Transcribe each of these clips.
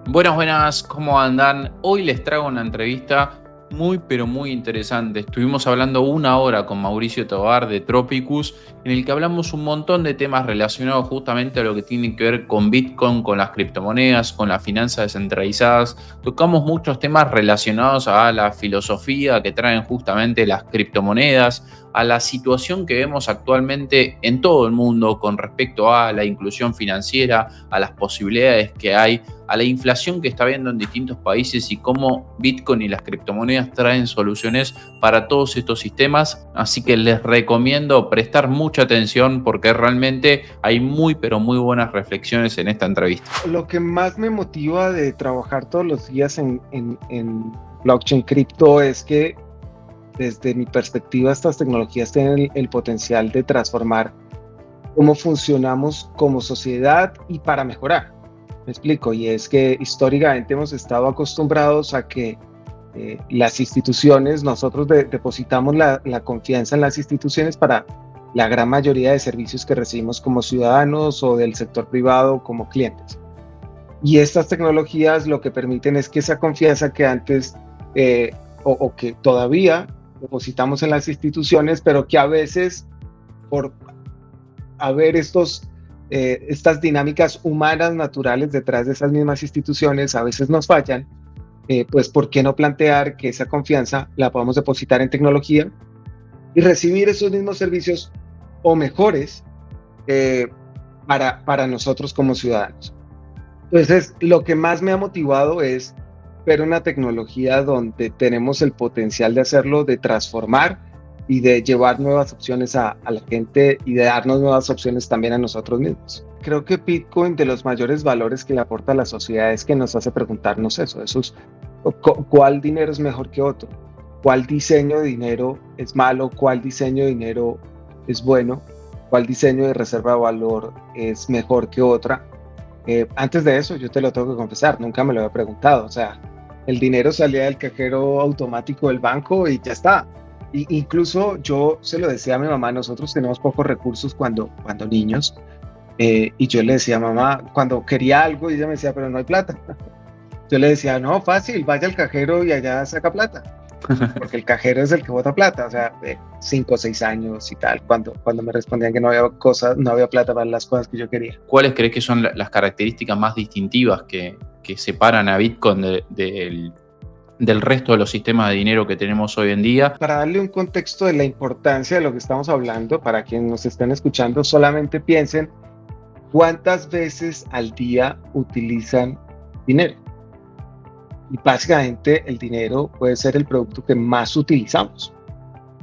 Buenas, buenas, ¿cómo andan? Hoy les traigo una entrevista muy, pero muy interesante. Estuvimos hablando una hora con Mauricio Tobar de Tropicus, en el que hablamos un montón de temas relacionados justamente a lo que tiene que ver con Bitcoin, con las criptomonedas, con las finanzas descentralizadas. Tocamos muchos temas relacionados a la filosofía que traen justamente las criptomonedas, a la situación que vemos actualmente en todo el mundo con respecto a la inclusión financiera, a las posibilidades que hay, a la inflación que está habiendo en distintos países y cómo Bitcoin y las criptomonedas traen soluciones para todos estos sistemas. Así que les recomiendo prestar mucha atención porque realmente hay muy pero muy buenas reflexiones en esta entrevista. Lo que más me motiva de trabajar todos los días en blockchain cripto es que desde mi perspectiva estas tecnologías tienen el potencial de transformar cómo funcionamos como sociedad y para mejorar. Me explico, y es que históricamente hemos estado acostumbrados a que las instituciones, nosotros depositamos la confianza en las instituciones para la gran mayoría de servicios que recibimos como ciudadanos o del sector privado como clientes. Y estas tecnologías lo que permiten es que esa confianza que antes o que todavía depositamos en las instituciones, pero que a veces por haber estas dinámicas humanas naturales detrás de esas mismas instituciones, a veces nos fallan, pues ¿por qué no plantear que esa confianza la podamos depositar en tecnología y recibir esos mismos servicios o mejores para nosotros como ciudadanos? Entonces, lo que más me ha motivado es ver una tecnología donde tenemos el potencial de hacerlo, de transformar y de llevar nuevas opciones a la gente y de darnos nuevas opciones también a nosotros mismos. Creo que Bitcoin, de los mayores valores que le aporta a la sociedad, es que nos hace preguntarnos eso es, ¿cuál dinero es mejor que otro? ¿Cuál diseño de dinero es malo? ¿Cuál diseño de dinero es bueno? ¿Cuál diseño de reserva de valor es mejor que otra? Antes de eso, yo te lo tengo que confesar, nunca me lo había preguntado. O sea, el dinero salía del cajero automático del banco y ya está. Incluso yo se lo decía a mi mamá, nosotros tenemos pocos recursos cuando niños, y yo le decía a mamá, cuando quería algo, y ella me decía, pero no hay plata. Yo le decía, no, fácil, vaya al cajero y allá saca plata, porque el cajero es el que bota plata, o sea, de 5 o 6 años y tal, cuando me respondían que no había no había plata para las cosas que yo quería. ¿Cuáles crees que son las características más distintivas que separan a Bitcoin del resto de los sistemas de dinero que tenemos hoy en día? Para darle un contexto de la importancia de lo que estamos hablando, para quienes nos están escuchando, solamente piensen cuántas veces al día utilizan dinero. Y básicamente el dinero puede ser el producto que más utilizamos.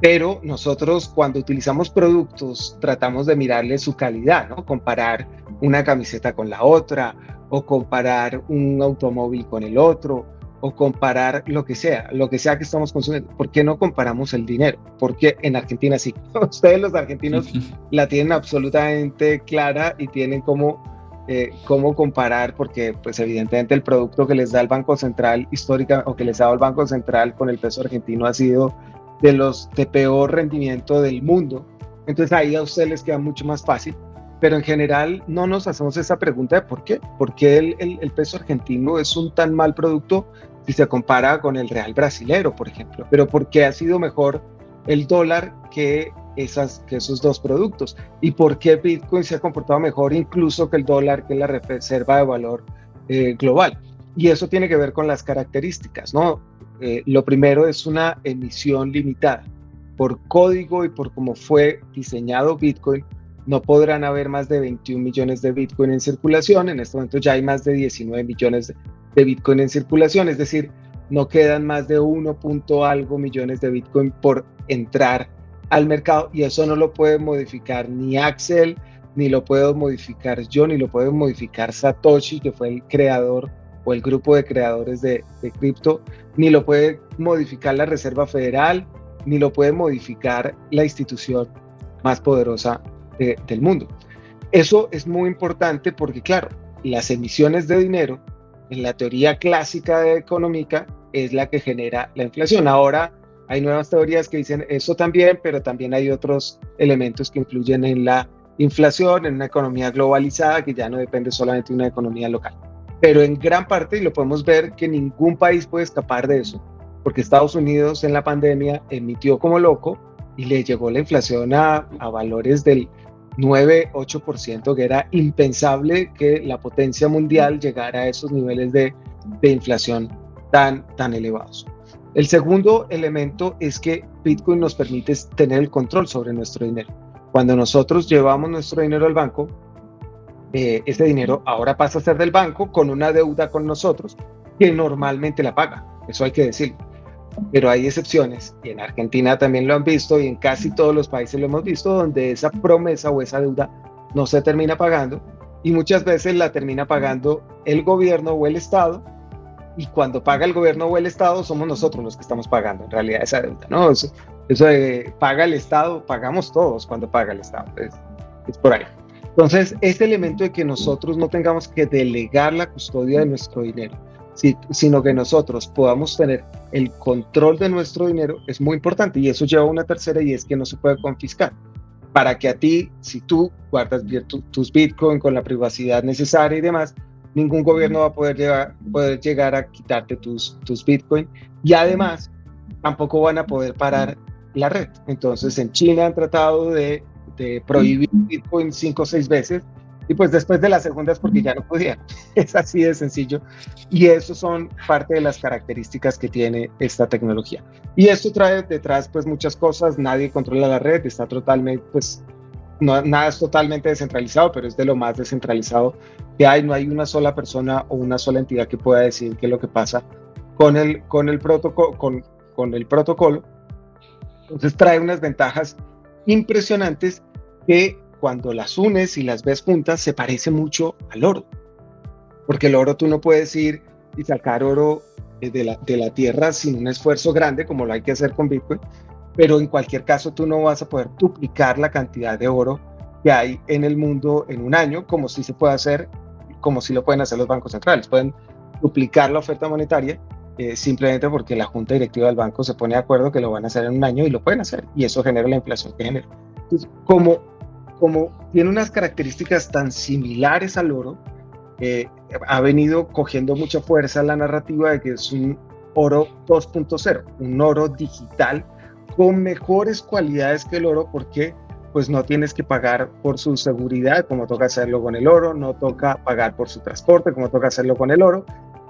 Pero nosotros cuando utilizamos productos tratamos de mirarle su calidad, ¿no? Comparar una camiseta con la otra, o comparar un automóvil con el otro, o comparar lo que sea que estamos consumiendo. ¿Por qué no comparamos el dinero? Porque en Argentina sí. Ustedes los argentinos la tienen absolutamente clara y tienen cómo comparar, porque pues evidentemente el producto que les da el Banco Central histórica o que les ha dado el Banco Central con el peso argentino ha sido de los de peor rendimiento del mundo. Entonces ahí a ustedes les queda mucho más fácil, pero en general no nos hacemos esa pregunta de por qué. ¿Por qué el peso argentino es un tan mal producto si se compara con el real brasilero, por ejemplo? Pero ¿por qué ha sido mejor el dólar que esos dos productos? ¿Y por qué Bitcoin se ha comportado mejor incluso que el dólar, que es la reserva de valor global? Y eso tiene que ver con las características, ¿no? Lo primero es una emisión limitada. Por código y por cómo fue diseñado Bitcoin, no podrán haber más de 21 millones de Bitcoin en circulación. En este momento ya hay más de 19 millones de Bitcoin en circulación, es decir, no quedan más de 1 punto algo millones de Bitcoin por entrar al mercado, y eso no lo puede modificar ni Axel, ni lo puedo modificar yo, ni lo puede modificar Satoshi, que fue el creador o el grupo de creadores de cripto, ni lo puede modificar la Reserva Federal, ni lo puede modificar la institución más poderosa del mundo. Eso es muy importante porque, claro, las emisiones de dinero, en la teoría clásica económica, es la que genera la inflación. Ahora hay nuevas teorías que dicen eso también, pero también hay otros elementos que influyen en la inflación, en una economía globalizada que ya no depende solamente de una economía local. pero en gran parte, y lo podemos ver, que ningún país puede escapar de eso, porque Estados Unidos en la pandemia emitió como loco y le llegó la inflación a valores del 9-8%, que era impensable que la potencia mundial llegara a esos niveles de inflación tan elevados. El segundo elemento es que Bitcoin nos permite tener el control sobre nuestro dinero. Cuando nosotros llevamos nuestro dinero al banco, ese dinero ahora pasa a ser del banco con una deuda con nosotros que normalmente la paga, eso hay que decirlo. Pero hay excepciones, y en Argentina también lo han visto, y en casi todos los países lo hemos visto, donde esa promesa o esa deuda no se termina pagando, y muchas veces la termina pagando el gobierno o el Estado, y cuando paga el gobierno o el Estado somos nosotros los que estamos pagando en realidad esa deuda, ¿no? Eso de paga el Estado, pagamos todos cuando paga el Estado, es por ahí. Entonces, este elemento de que nosotros no tengamos que delegar la custodia de nuestro dinero, sino que nosotros podamos tener el control de nuestro dinero es muy importante, y eso lleva a una tercera, y es que no se puede confiscar. Para que a ti, si tú guardas bien tus Bitcoin con la privacidad necesaria y demás, ningún gobierno va a poder llegar a quitarte tus Bitcoin, y además tampoco van a poder parar la red. Entonces en China han tratado de prohibir Bitcoin 5 o 6 veces, y pues después de la segunda es porque ya no podían. Es así de sencillo, y eso son parte de las características que tiene esta tecnología. Y esto trae detrás pues muchas cosas. Nadie controla la red, está totalmente, pues no, nada es totalmente descentralizado, pero es de lo más descentralizado que hay. No hay una sola persona o una sola entidad que pueda decir qué es lo que pasa con el protocolo. Entonces trae unas ventajas impresionantes que cuando las unes y las ves juntas se parece mucho al oro, porque el oro tú no puedes ir y sacar oro de la tierra sin un esfuerzo grande como lo hay que hacer con Bitcoin, pero en cualquier caso tú no vas a poder duplicar la cantidad de oro que hay en el mundo en un año, como si se puede hacer, como si lo pueden hacer los bancos centrales. Pueden duplicar la oferta monetaria simplemente porque la junta directiva del banco se pone de acuerdo que lo van a hacer en un año, y lo pueden hacer, y eso genera la inflación que genera. Entonces, como tiene unas características tan similares al oro, ha venido cogiendo mucha fuerza la narrativa de que es un oro 2.0, un oro digital con mejores cualidades que el oro, porque pues no tienes que pagar por su seguridad como toca hacerlo con el oro, no toca pagar por su transporte como toca hacerlo con el oro,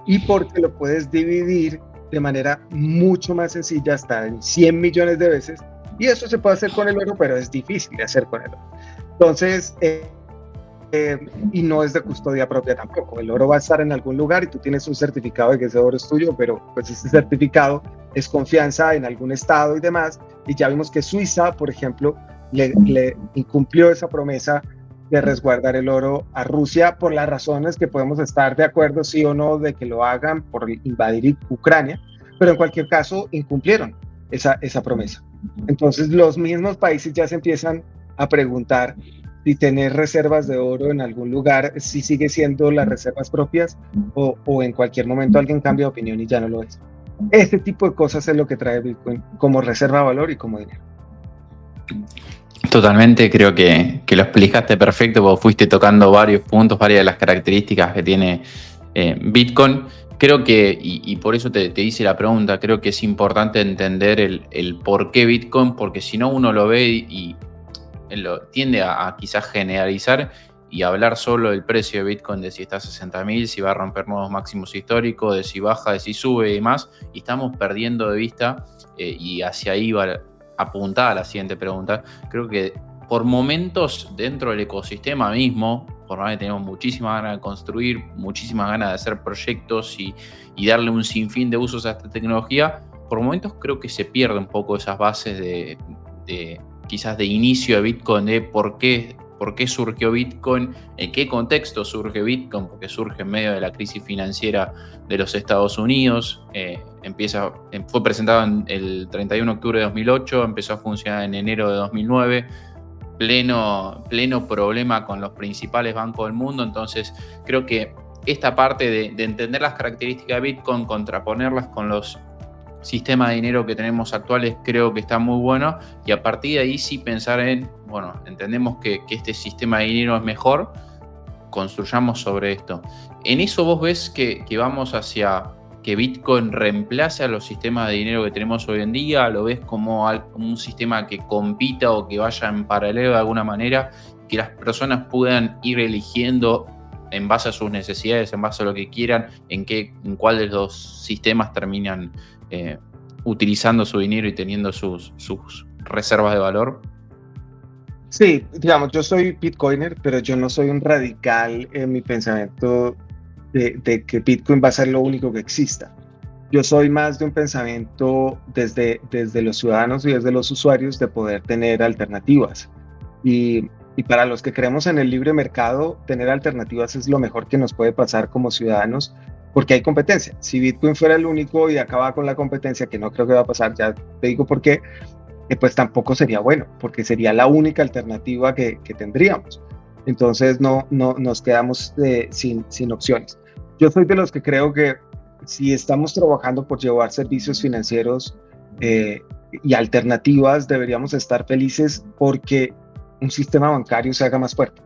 y porque lo puedes dividir de manera mucho más sencilla, hasta en 100 millones de veces, y eso se puede hacer con el oro, pero es difícil de hacer con el oro. Entonces, y no es de custodia propia tampoco. El oro va a estar en algún lugar y tú tienes un certificado de que ese oro es tuyo, pero pues ese certificado es confianza en algún estado y demás. Y ya vimos que Suiza, por ejemplo, le incumplió esa promesa de resguardar el oro a Rusia, por las razones que podemos estar de acuerdo, sí o no, de que lo hagan por invadir Ucrania, pero en cualquier caso incumplieron esa promesa. Entonces los mismos países ya se empiezan a preguntar si tener reservas de oro en algún lugar si sigue siendo las reservas propias, o en cualquier momento alguien cambia de opinión y ya no lo es. Este tipo de cosas es lo que trae Bitcoin como reserva de valor y como dinero. Totalmente, creo que lo explicaste perfecto, porque fuiste tocando varios puntos, varias de las características que tiene Bitcoin. Creo que, y por eso te hice la pregunta, creo que es importante entender el por qué Bitcoin, porque si no uno lo ve y tiende a quizás generalizar y hablar solo del precio de Bitcoin, de si está a 60.000, si va a romper nuevos máximos históricos, de si baja, de si sube y demás, y estamos perdiendo de vista, y hacia ahí va apuntada la siguiente pregunta. Creo que por momentos dentro del ecosistema mismo, por más que tenemos muchísimas ganas de construir, muchísimas ganas de hacer proyectos y darle un sinfín de usos a esta tecnología, por momentos creo que se pierde un poco esas bases de quizás de inicio de Bitcoin, de por qué surgió Bitcoin, en qué contexto surge Bitcoin, porque surge en medio de la crisis financiera de los Estados Unidos. Fue presentado el 31 de octubre de 2008, empezó a funcionar en enero de 2009, pleno problema con los principales bancos del mundo. Entonces creo que esta parte de entender las características de Bitcoin, contraponerlas con los sistema de dinero que tenemos actuales, creo que está muy bueno, y a partir de ahí sí pensar en, bueno, entendemos que este sistema de dinero es mejor, construyamos sobre esto. ¿En eso vos ves que vamos hacia que Bitcoin reemplace a los sistemas de dinero que tenemos hoy en día? ¿Lo ves como un sistema que compita o que vaya en paralelo de alguna manera, que las personas puedan ir eligiendo en base a sus necesidades, en base a lo que quieran, en cuál de los sistemas terminan utilizando su dinero y teniendo sus reservas de valor? Sí, digamos, yo soy Bitcoiner, pero yo no soy un radical en mi pensamiento de que Bitcoin va a ser lo único que exista. Yo soy más de un pensamiento desde los ciudadanos y desde los usuarios de poder tener alternativas. Y para los que creemos en el libre mercado, tener alternativas es lo mejor que nos puede pasar como ciudadanos, porque hay competencia. Si Bitcoin fuera el único y acaba con la competencia, que no creo que va a pasar, ya te digo por qué, pues tampoco sería bueno, porque sería la única alternativa que tendríamos. Entonces no nos quedamos sin opciones. Yo soy de los que creo que si estamos trabajando por llevar servicios financieros y alternativas, deberíamos estar felices porque un sistema bancario se haga más fuerte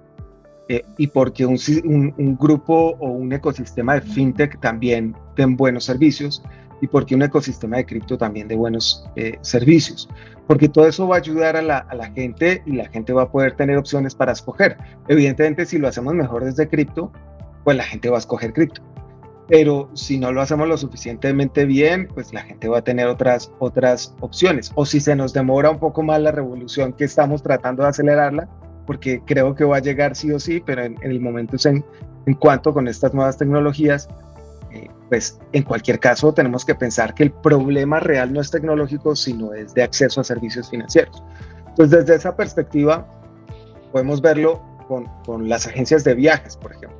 y porque un grupo o un ecosistema de fintech también den buenos servicios y porque un ecosistema de cripto también de buenos servicios, porque todo eso va a ayudar a la gente y la gente va a poder tener opciones para escoger. Evidentemente, si lo hacemos mejor desde cripto, pues la gente va a escoger cripto, pero si no lo hacemos lo suficientemente bien, pues la gente va a tener otras opciones, o si se nos demora un poco más la revolución que estamos tratando de acelerarla, porque creo que va a llegar sí o sí, pero en el momento es en cuanto con estas nuevas tecnologías, pues en cualquier caso tenemos que pensar que el problema real no es tecnológico, sino es de acceso a servicios financieros. Entonces, desde esa perspectiva, podemos verlo con las agencias de viajes, por ejemplo.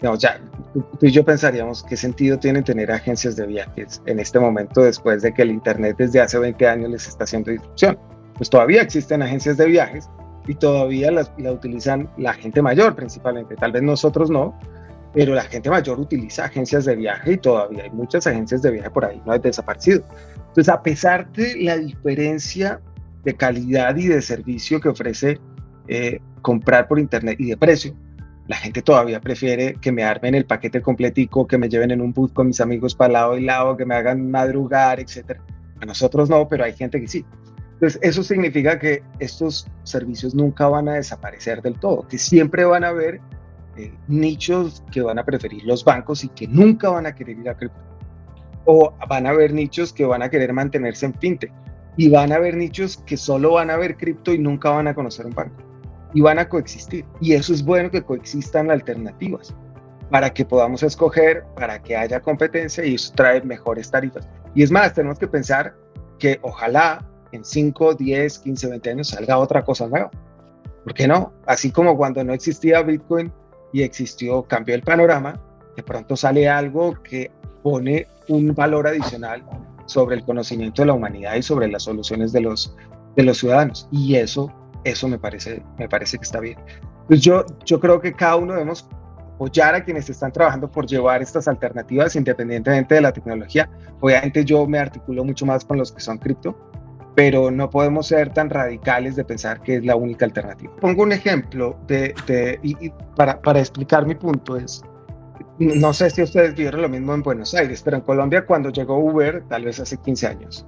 Digamos, ya, tú y yo pensaríamos qué sentido tiene tener agencias de viajes en este momento después de que el Internet desde hace 20 años les está haciendo disrupción. Pues todavía existen agencias de viajes y todavía la utilizan la gente mayor principalmente, tal vez nosotros no, pero la gente mayor utiliza agencias de viaje y todavía hay muchas agencias de viaje por ahí, no han desaparecido. Entonces, a pesar de la diferencia de calidad y de servicio que ofrece comprar por internet y de precio, la gente todavía prefiere que me armen el paquete completico, que me lleven en un bus con mis amigos para lado y lado, que me hagan madrugar, etc. A nosotros no, pero hay gente que sí. Entonces, eso significa que estos servicios nunca van a desaparecer del todo, que siempre van a haber nichos que van a preferir los bancos y que nunca van a querer ir a cripto. O van a haber nichos que van a querer mantenerse en fintech. Y van a haber nichos que solo van a ver cripto y nunca van a conocer un banco. Y van a coexistir. Y eso es bueno, que coexistan alternativas para que podamos escoger, para que haya competencia, y eso trae mejores tarifas. Y es más, tenemos que pensar que ojalá en 5, 10, 15, 20 años salga otra cosa nueva. ¿Por qué no? Así como cuando no existía Bitcoin y cambió el panorama, de pronto sale algo que pone un valor adicional sobre el conocimiento de la humanidad y sobre las soluciones de los ciudadanos. Y eso me parece que está bien. Pues yo creo que cada uno debemos apoyar a quienes están trabajando por llevar estas alternativas independientemente de la tecnología. Obviamente yo me articulo mucho más con los que son cripto, pero no podemos ser tan radicales de pensar que es la única alternativa. Pongo un ejemplo para explicar mi punto. No sé si ustedes vieron lo mismo en Buenos Aires, pero en Colombia, cuando llegó Uber, tal vez hace 15 años,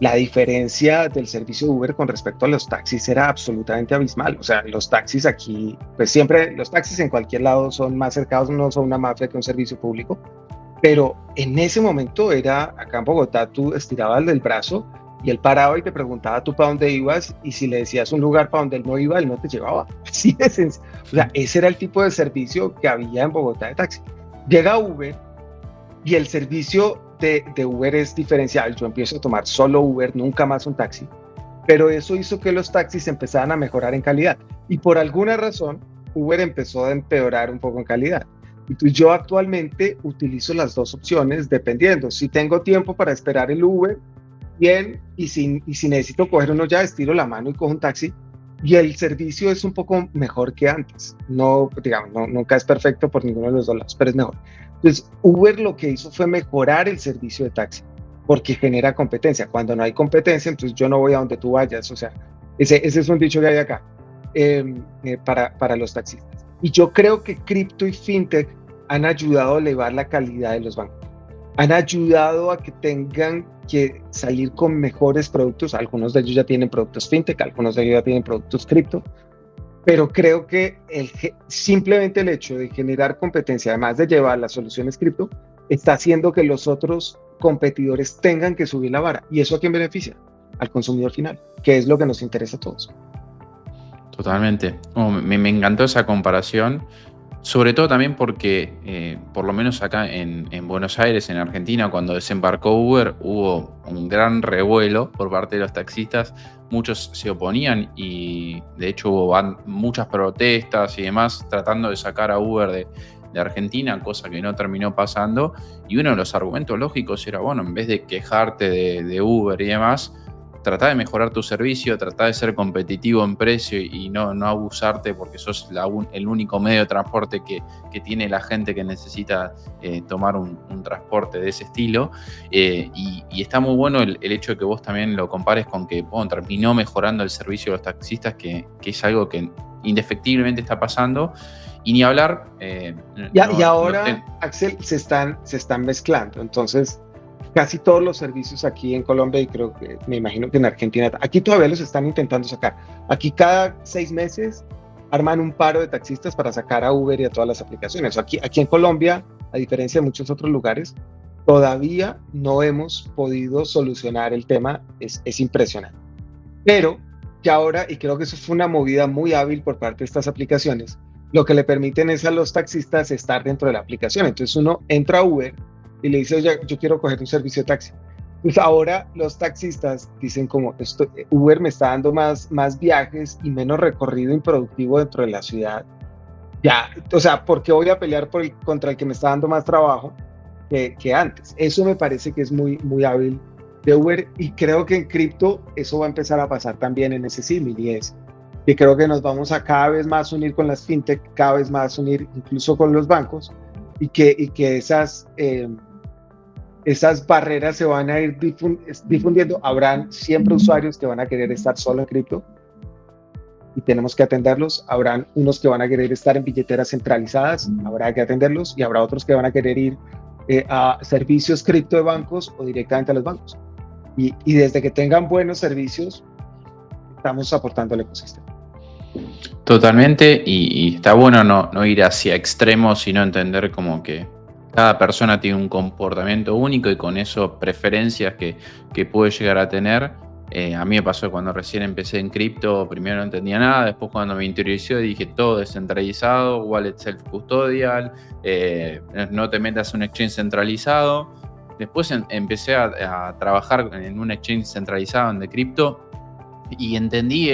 la diferencia del servicio de Uber con respecto a los taxis era absolutamente abismal. O sea, los taxis aquí, pues siempre, los taxis en cualquier lado son más cercanos, no son una mafia que un servicio público, pero en ese momento acá en Bogotá, tú estirabas el brazo y él paraba y te preguntaba tú para dónde ibas, y si le decías un lugar para donde él no iba, él no te llevaba. Así de sencillo. O sea, ese era el tipo de servicio que había en Bogotá de taxi. Llega Uber y el servicio de Uber es diferencial. Yo empiezo a tomar solo Uber, nunca más un taxi. Pero eso hizo que los taxis empezaran a mejorar en calidad. Y por alguna razón, Uber empezó a empeorar un poco en calidad. Entonces yo actualmente utilizo las dos opciones dependiendo. Si tengo tiempo para esperar el Uber, bien, y si necesito coger uno, ya estiro la mano y cojo un taxi, y el servicio es un poco mejor que antes. No, digamos, nunca es perfecto por ninguno de los dos lados, pero es mejor. Entonces, Uber lo que hizo fue mejorar el servicio de taxi, porque genera competencia. Cuando no hay competencia, entonces yo no voy a donde tú vayas. O sea, ese es un dicho que hay acá para los taxistas. Y yo creo que cripto y fintech han ayudado a elevar la calidad de los bancos. Han ayudado a que tengan que salir con mejores productos. Algunos de ellos ya tienen productos fintech, algunos de ellos ya tienen productos cripto. Pero creo que simplemente el hecho de generar competencia, además de llevar las soluciones cripto, está haciendo que los otros competidores tengan que subir la vara. ¿Y eso a quién beneficia? Al consumidor final, que es lo que nos interesa a todos. Totalmente. Me encantó esa comparación, sobre todo también porque, por lo menos acá en Buenos Aires, en Argentina, cuando desembarcó Uber, hubo un gran revuelo por parte de los taxistas. Muchos se oponían y de hecho hubo muchas protestas y demás tratando de sacar a Uber de Argentina, cosa que no terminó pasando. Y uno de los argumentos lógicos era, bueno, en vez de quejarte de Uber y demás, trata de mejorar tu servicio, trata de ser competitivo en precio y no abusarte porque sos el único medio de transporte que tiene la gente que necesita tomar un transporte de ese estilo. Y está muy bueno el hecho de que vos también lo compares con que terminó mejorando el servicio de los taxistas, que es algo que indefectiblemente está pasando. Y ni hablar... y ahora, Axel, se están mezclando. Entonces, casi todos los servicios aquí en Colombia, y creo que me imagino que en Argentina, aquí todavía los están intentando sacar. Aquí cada 6 meses arman un paro de taxistas para sacar a Uber y a todas las aplicaciones. Aquí en Colombia, a diferencia de muchos otros lugares, todavía no hemos podido solucionar el tema. Es impresionante. Pero ya ahora, y creo que eso fue una movida muy hábil por parte de estas aplicaciones, lo que le permiten es a los taxistas estar dentro de la aplicación. Entonces uno entra a Uber y le dice, oye, yo quiero coger un servicio de taxi. Pues ahora los taxistas dicen como, Uber me está dando más viajes y menos recorrido improductivo dentro de la ciudad. Ya, o sea, ¿por qué voy a pelear contra el que me está dando más trabajo que antes? Eso me parece que es muy, muy hábil de Uber, y creo que en cripto eso va a empezar a pasar también en ese símil, y es que creo que nos vamos a cada vez más unir con las fintech, cada vez más unir incluso con los bancos, y que esas barreras se van a ir difundiendo. Habrán siempre usuarios que van a querer estar solo en cripto y tenemos que atenderlos. Habrán unos que van a querer estar en billeteras centralizadas, habrá que atenderlos, y habrá otros que van a querer ir a servicios cripto de bancos o directamente a los bancos. Y desde que tengan buenos servicios, estamos aportando al ecosistema. Totalmente, y está bueno no ir hacia extremos, sino entender como que cada persona tiene un comportamiento único y con eso preferencias que puede llegar a tener. A mí me pasó cuando recién empecé en cripto, primero no entendía nada, después cuando me interioricé dije todo descentralizado, wallet self-custodial, no te metas en un exchange centralizado. Después empecé a trabajar en un exchange centralizado de cripto y entendí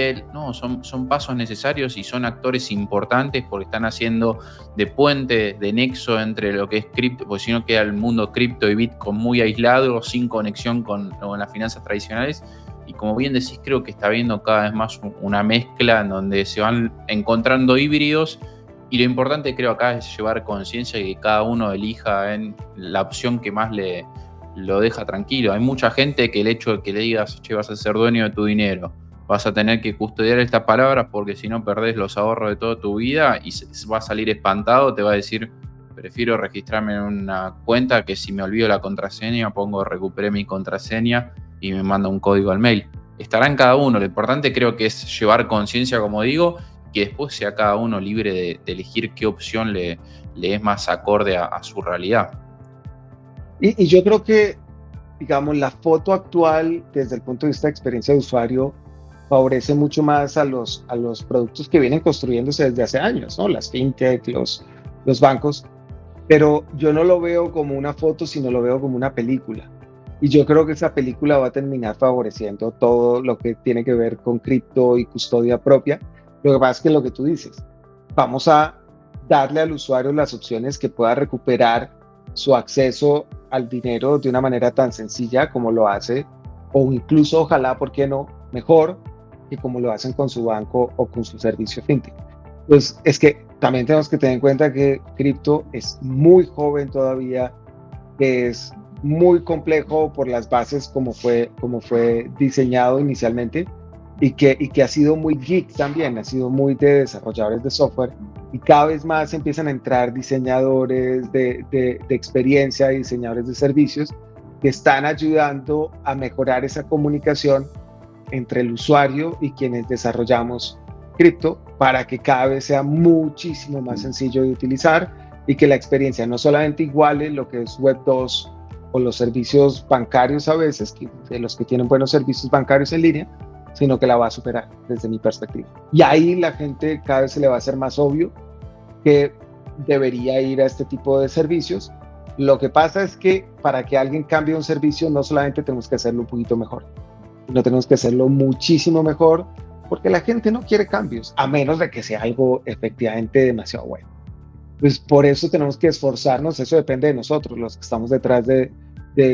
son pasos necesarios y son actores importantes porque están haciendo de puente, de nexo entre lo que es cripto, porque si no queda el mundo cripto y Bitcoin muy aislado, sin conexión con las finanzas tradicionales. Y como bien decís, creo que está habiendo cada vez más una mezcla en donde se van encontrando híbridos, y lo importante creo acá es llevar conciencia y que cada uno elija en la opción que más lo deja tranquilo. Hay mucha gente que el hecho de que le digas, che, vas a ser dueño de tu dinero, vas a tener que custodiar estas palabras porque si no perdés los ahorros de toda tu vida, y va a salir espantado, te va a decir, prefiero registrarme en una cuenta que si me olvido la contraseña, recuperé mi contraseña y me manda un código al mail. Estará en cada uno. Lo importante creo que es llevar conciencia, como digo, que después sea cada uno libre de elegir qué opción le es más acorde a su realidad. Y yo creo que, digamos, la foto actual desde el punto de vista de experiencia de usuario favorece mucho más a los productos que vienen construyéndose desde hace años, ¿no? Las fintech, los bancos, pero yo no lo veo como una foto, sino lo veo como una película. Y yo creo que esa película va a terminar favoreciendo todo lo que tiene que ver con cripto y custodia propia. Lo que pasa es que lo que tú dices, vamos a darle al usuario las opciones que pueda recuperar su acceso al dinero de una manera tan sencilla como lo hace, o incluso, ojalá, ¿por qué no?, mejor que como lo hacen con su banco o con su servicio fintech. Pues es que también tenemos que tener en cuenta que cripto es muy joven todavía, que es muy complejo por las bases como fue diseñado inicialmente, y que ha sido muy geek también, ha sido muy de desarrolladores de software, Y cada vez más empiezan a entrar diseñadores de experiencia y diseñadores de servicios que están ayudando a mejorar esa comunicación entre el usuario y quienes desarrollamos cripto para que cada vez sea muchísimo más sencillo de utilizar y que la experiencia no solamente iguale lo que es Web 2 o los servicios bancarios a veces, de los que tienen buenos servicios bancarios en línea, sino que la va a superar desde mi perspectiva. Y ahí la gente cada vez se le va a hacer más obvio que debería ir a este tipo de servicios. Lo que pasa es que para que alguien cambie un servicio no solamente tenemos que hacerlo un poquito mejor, sino tenemos que hacerlo muchísimo mejor porque la gente no quiere cambios, a menos de que sea algo efectivamente demasiado bueno. Pues por eso tenemos que esforzarnos, eso depende de nosotros, los que estamos detrás de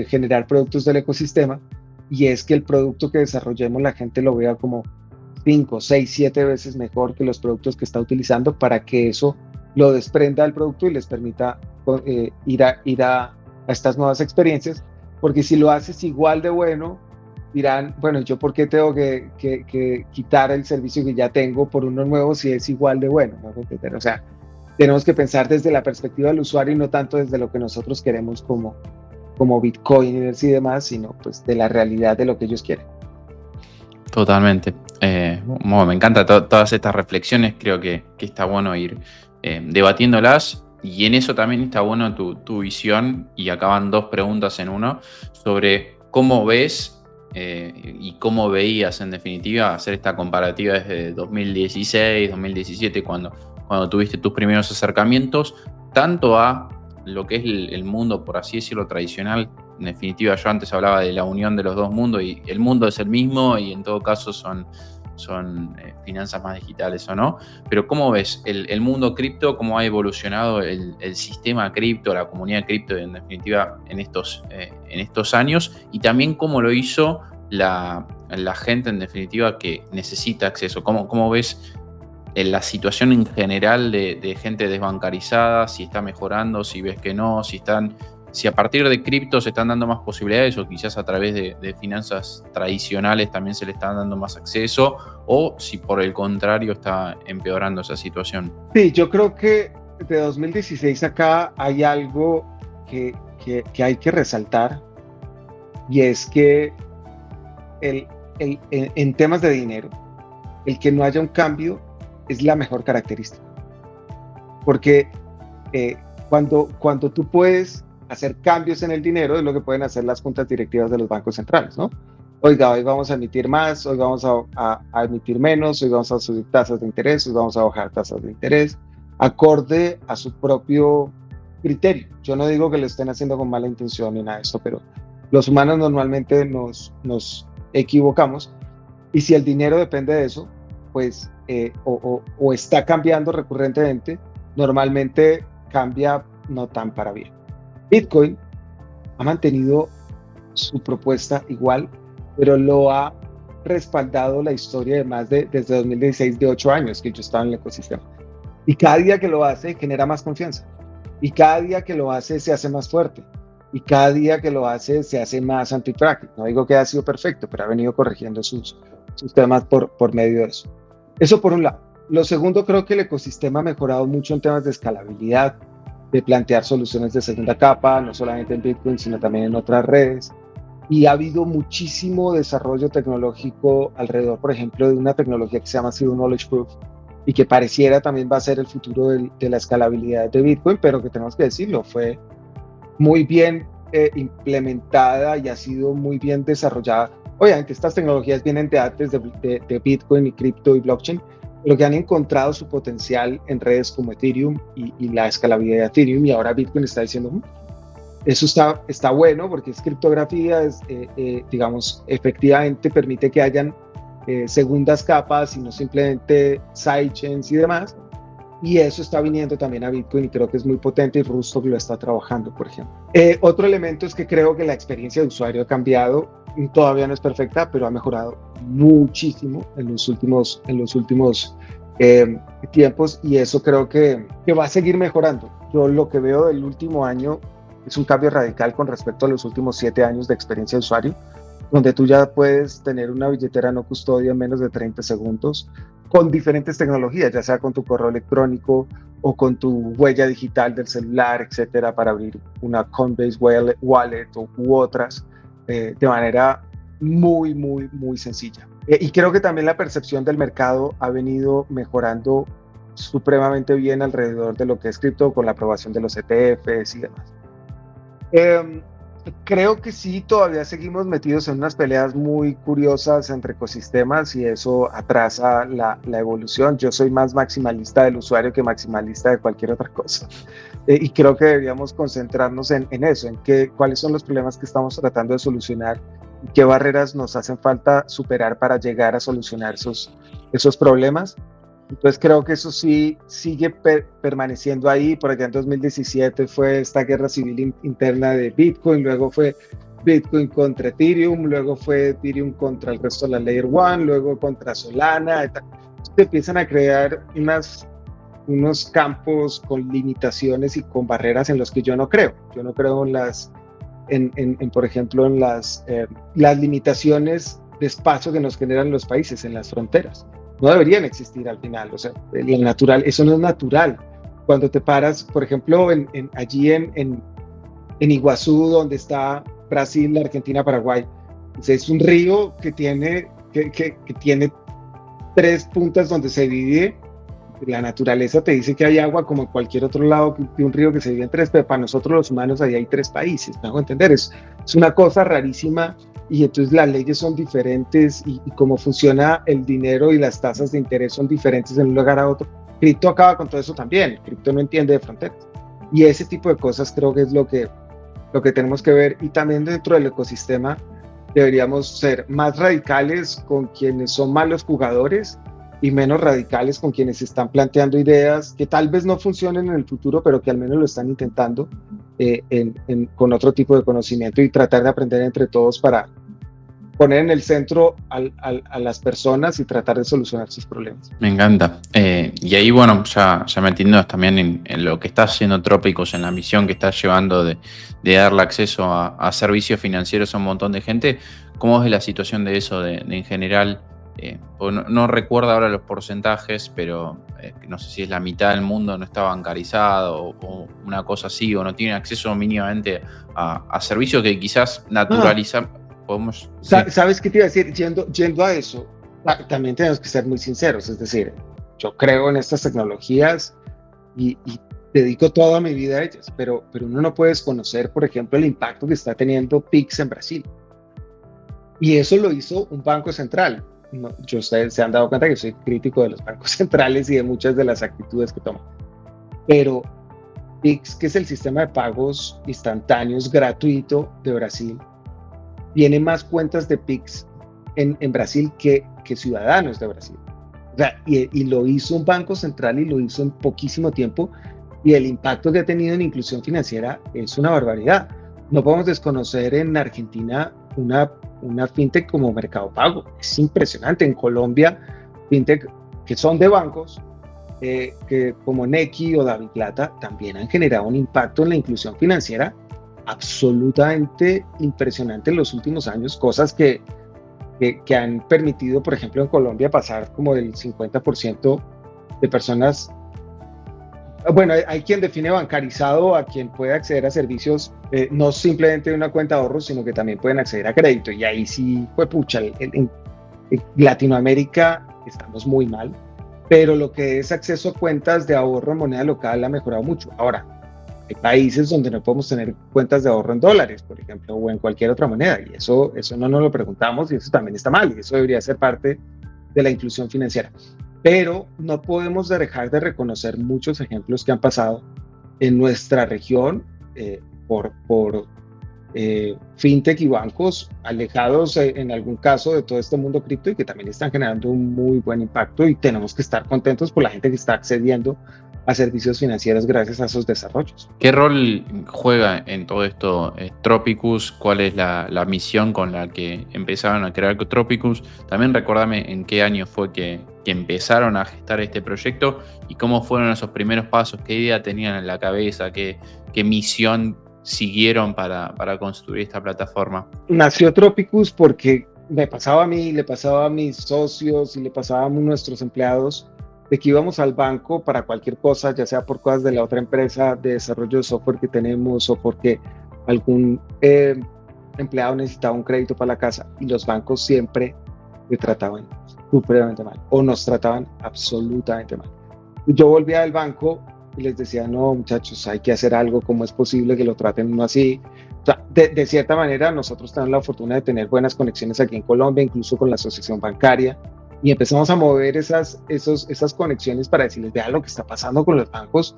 generar productos del ecosistema, y es que el producto que desarrollemos la gente lo vea como 5, 6, 7 veces mejor que los productos que está utilizando para que eso lo desprenda del producto y les permita ir a estas nuevas experiencias, porque si lo haces igual de bueno, dirán, bueno, ¿yo por qué tengo que quitar el servicio que ya tengo por uno nuevo si es igual de bueno? ¿No? O sea, tenemos que pensar desde la perspectiva del usuario y no tanto desde lo que nosotros queremos como bitcoiners y demás, sino pues de la realidad de lo que ellos quieren. Totalmente. Bueno, me encantan todas estas reflexiones, creo que está bueno ir debatiéndolas, y en eso también está bueno tu visión, y acaban dos preguntas en uno, sobre cómo ves y cómo veías en definitiva hacer esta comparativa desde 2016, 2017, cuando tuviste tus primeros acercamientos, tanto a lo que es el mundo, por así decirlo, tradicional. En definitiva, yo antes hablaba de la unión de los dos mundos, y el mundo es el mismo, y en todo caso son finanzas más digitales, ¿o no? Pero ¿cómo ves el mundo cripto, cómo ha evolucionado el sistema cripto, la comunidad cripto, en definitiva, en estos años, y también cómo lo hizo la gente, en definitiva, que necesita acceso? ¿Cómo ves en la situación en general de gente desbancarizada, si está mejorando, si ves que no, si a partir de cripto se están dando más posibilidades, o quizás a través de finanzas tradicionales también se le están dando más acceso, o si por el contrario está empeorando esa situación? Sí, yo creo que de 2016 acá hay algo que hay que resaltar, y es que en temas de dinero, el que no haya un cambio es la mejor característica, porque cuando tú puedes hacer cambios en el dinero, es lo que pueden hacer las juntas directivas de los bancos centrales, ¿no? Oiga, hoy vamos a emitir más, hoy vamos a emitir menos, hoy vamos a subir tasas de interés, hoy vamos a bajar tasas de interés, acorde a su propio criterio. Yo no digo que lo estén haciendo con mala intención ni nada de esto, pero los humanos normalmente nos equivocamos, y si el dinero depende de eso, pues o está cambiando recurrentemente, normalmente cambia no tan para bien. Bitcoin ha mantenido su propuesta igual, pero lo ha respaldado la historia desde 2016, de 8 años que yo estaba en el ecosistema. Y cada día que lo hace genera más confianza. Y cada día que lo hace se hace más fuerte. Y cada día que lo hace se hace más anti-tracking. No digo que ha sido perfecto, pero ha venido corrigiendo sus temas por medio de eso. Eso por un lado. Lo segundo, creo que el ecosistema ha mejorado mucho en temas de escalabilidad, de plantear soluciones de segunda capa, no solamente en Bitcoin, sino también en otras redes. Y ha habido muchísimo desarrollo tecnológico alrededor, por ejemplo, de una tecnología que se llama Zero Knowledge Proof, y que pareciera también va a ser el futuro de la escalabilidad de Bitcoin, pero que tenemos que decirlo, fue muy bien implementada y ha sido muy bien desarrollada. Obviamente estas tecnologías vienen de antes de Bitcoin y cripto y blockchain, pero que han encontrado su potencial en redes como Ethereum y la escalabilidad de Ethereum, y ahora Bitcoin está diciendo, eso está bueno porque es criptografía, digamos, efectivamente permite que hayan segundas capas y no simplemente sidechains y demás, y eso está viniendo también a Bitcoin, y creo que es muy potente, y Rustock lo está trabajando, por ejemplo. Otro elemento es que creo que la experiencia de usuario ha cambiado, todavía no es perfecta, pero ha mejorado muchísimo en los últimos tiempos, y eso creo que va a seguir mejorando. Yo lo que veo del último año es un cambio radical con respecto a los últimos 7 años de experiencia de usuario, donde tú ya puedes tener una billetera no custodia en menos de 30 segundos, con diferentes tecnologías, ya sea con tu correo electrónico o con tu huella digital del celular, etcétera, para abrir una Coinbase Wallet u otras de manera muy, muy, muy sencilla. Y creo que también la percepción del mercado ha venido mejorando supremamente bien alrededor de lo que es cripto con la aprobación de los ETFs y demás. Creo que sí, todavía seguimos metidos en unas peleas muy curiosas entre ecosistemas y eso atrasa la evolución. Yo soy más maximalista del usuario que maximalista de cualquier otra cosa. Y creo que deberíamos concentrarnos en eso, en cuáles son los problemas que estamos tratando de solucionar y qué barreras nos hacen falta superar para llegar a solucionar esos problemas. Entonces creo que eso sí sigue permaneciendo ahí. Por allá en 2017 fue esta guerra civil interna de Bitcoin, luego fue Bitcoin contra Ethereum, luego fue Ethereum contra el resto de la Layer 1, luego contra Solana. Se empiezan a crear unos campos con limitaciones y con barreras en los que yo no creo. Yo no creo por ejemplo, en las limitaciones de espacio que nos generan los países, en las fronteras. No deberían existir al final, o sea, el natural, eso no es natural. Cuando te paras, por ejemplo, allí en Iguazú, donde está Brasil, Argentina, Paraguay, es un río que tiene 3 puntas donde se divide. La naturaleza te dice que hay agua como en cualquier otro lado de un río que se divide en 3, pero para nosotros los humanos ahí hay 3 países, ¿me hago entender? Es una cosa rarísima. Y entonces las leyes son diferentes y cómo funciona el dinero y las tasas de interés son diferentes en un lugar a otro. Cripto acaba con todo eso también. Cripto no entiende de fronteras. Y ese tipo de cosas creo que es lo que tenemos que ver. Y también dentro del ecosistema deberíamos ser más radicales con quienes son malos jugadores y menos radicales con quienes están planteando ideas que tal vez no funcionen en el futuro, pero que al menos lo están intentando con otro tipo de conocimiento y tratar de aprender entre todos para poner en el centro a las personas y tratar de solucionar sus problemas. Me encanta. Y ahí, bueno, ya metiéndonos también en lo que está haciendo Trópicos, en la misión que está llevando de darle acceso a servicios financieros a un montón de gente, ¿cómo es la situación de eso en general? No recuerdo ahora los porcentajes, pero no sé si es la mitad del mundo no está bancarizado o una cosa así, o no tiene acceso mínimamente a servicios que quizás naturalizar. Podemos, sí. ¿Sabes qué te iba a decir? Yendo a eso, también tenemos que ser muy sinceros, es decir, yo creo en estas tecnologías y dedico toda mi vida a ellas, pero uno no puede desconocer, por ejemplo, el impacto que está teniendo Pix en Brasil. Y eso lo hizo un banco central. Ustedes se han dado cuenta que soy crítico de los bancos centrales y de muchas de las actitudes que toman. Pero Pix, que es el sistema de pagos instantáneos gratuito de Brasil, tiene más cuentas de Pix en Brasil que ciudadanos de Brasil. O sea, y lo hizo un banco central y lo hizo en poquísimo tiempo. Y el impacto que ha tenido en inclusión financiera es una barbaridad. No podemos desconocer en Argentina una fintech como Mercado Pago. Es impresionante. En Colombia, fintech que son de bancos, que como Nequi o DaviPlata, también han generado un impacto en la inclusión financiera absolutamente impresionante en los últimos años, cosas que han permitido, por ejemplo, en Colombia pasar como del 50% de personas. Bueno, hay quien define bancarizado a quien puede acceder a servicios, no simplemente de una cuenta de ahorros, sino que también pueden acceder a crédito. Y ahí sí, pues pucha, en Latinoamérica estamos muy mal, pero lo que es acceso a cuentas de ahorro en moneda local ha mejorado mucho. Ahora, hay países donde no podemos tener cuentas de ahorro en dólares, por ejemplo, o en cualquier otra moneda, y eso no nos lo preguntamos y eso también está mal, y eso debería ser parte de la inclusión financiera. Pero no podemos dejar de reconocer muchos ejemplos que han pasado en nuestra región por fintech y bancos alejados en algún caso de todo este mundo cripto y que también están generando un muy buen impacto, y tenemos que estar contentos por la gente que está accediendo a servicios financieros gracias a esos desarrollos. ¿Qué rol juega en todo esto Tropicus? ¿Cuál es la misión con la que empezaron a crear Tropicus? También recuérdame en qué año fue que empezaron a gestar este proyecto y cómo fueron esos primeros pasos, qué idea tenían en la cabeza, qué misión siguieron para construir esta plataforma. Nació Tropicus porque me pasaba a mí, le pasaba a mis socios y le pasaba a nuestros empleados de que íbamos al banco para cualquier cosa, ya sea por cosas de la otra empresa de desarrollo de software que tenemos o porque algún empleado necesitaba un crédito para la casa, y los bancos siempre me trataban supremamente mal o nos trataban absolutamente mal. Yo volvía del banco y les decía, no, muchachos, hay que hacer algo. ¿Cómo es posible que lo traten uno así? O sea, de cierta manera, nosotros tenemos la fortuna de tener buenas conexiones aquí en Colombia, incluso con la asociación bancaria, y empezamos a mover esas conexiones para decirles, vean lo que está pasando con los bancos,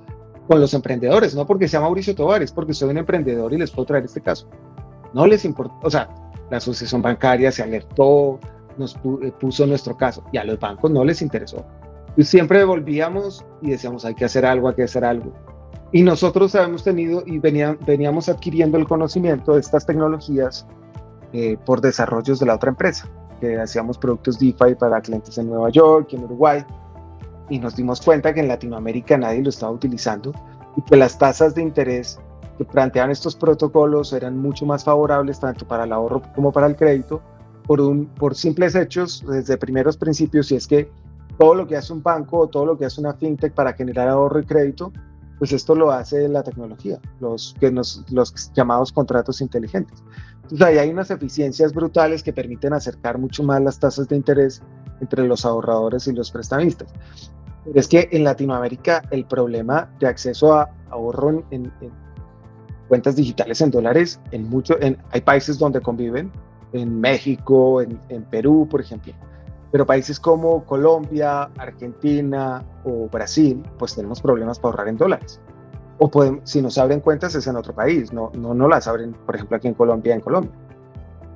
con los emprendedores, no porque sea Mauricio Tovar, es porque soy un emprendedor y les puedo traer este caso. No les importa, o sea, la asociación bancaria se alertó, nos puso nuestro caso, y a los bancos no les interesó. Y siempre volvíamos y decíamos, hay que hacer algo, hay que hacer algo. Y nosotros habíamos tenido y veníamos adquiriendo el conocimiento de estas tecnologías por desarrollos de la otra empresa, que hacíamos productos DeFi para clientes en Nueva York y en Uruguay, y nos dimos cuenta que en Latinoamérica nadie lo estaba utilizando y que las tasas de interés que planteaban estos protocolos eran mucho más favorables tanto para el ahorro como para el crédito por simples hechos desde primeros principios, y es que todo lo que hace un banco o todo lo que hace una fintech para generar ahorro y crédito, pues esto lo hace la tecnología, los llamados contratos inteligentes. Entonces ahí hay unas eficiencias brutales que permiten acercar mucho más las tasas de interés entre los ahorradores y los prestamistas. Pero es que en Latinoamérica el problema de acceso a ahorro en cuentas digitales en dólares, hay países donde conviven, en México, en Perú, por ejemplo. Pero países como Colombia, Argentina o Brasil, pues tenemos problemas para ahorrar en dólares. O si nos abren cuentas es en otro país, no las abren, por ejemplo, aquí en Colombia.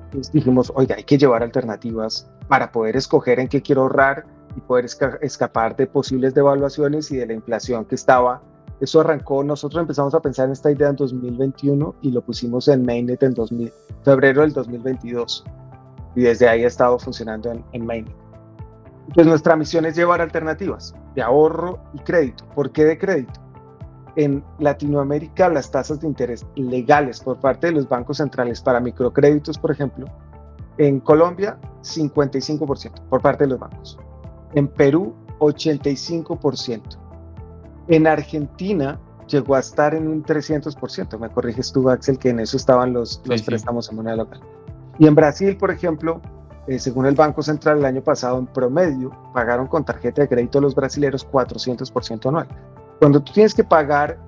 Entonces dijimos, oiga, hay que llevar alternativas para poder escoger en qué quiero ahorrar y poder escapar de posibles devaluaciones y de la inflación que estaba. Eso arrancó, nosotros empezamos a pensar en esta idea en 2021 y lo pusimos en Mainnet en febrero del 2022. Y desde ahí ha estado funcionando en Mainnet. Entonces nuestra misión es llevar alternativas de ahorro y crédito. ¿Por qué de crédito? En Latinoamérica las tasas de interés legales por parte de los bancos centrales para microcréditos, por ejemplo, en Colombia 55% por parte de los bancos. En Perú 85%. En Argentina llegó a estar en un 300%. Me corriges tú, Axel, que en eso estaban los préstamos en moneda local. Y en Brasil, por ejemplo, según el Banco Central, el año pasado, en promedio, pagaron con tarjeta de crédito los brasileños 400% anual. Cuando tú tienes que pagar